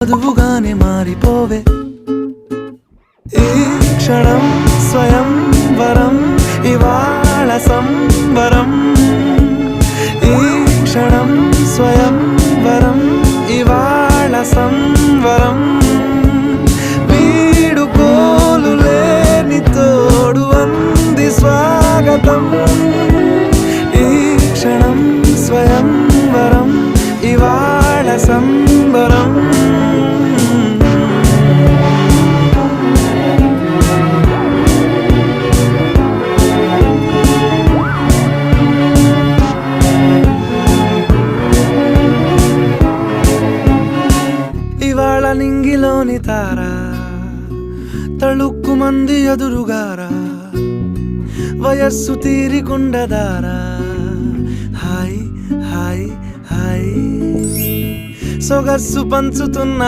వధువుగానే మారిపోవే ఈ క్షణం స్వయం వరం ఇవాళ సంబరం ఈ క్షణం స్వయం వరం ఇవాళ సంవరం వీడుకోలు లేని తోడు అంది స్వాగతం ఈ క్షణం స్వయం వరం ఇవాళ సంబరం ఇవాళ నింగిలోని తారా తళుక్కు మంది ఎదురుగారా వయస్సు తీరికుండదారా హాయ్ హాయ్ హాయ్ సొగస్సు పంచుతున్న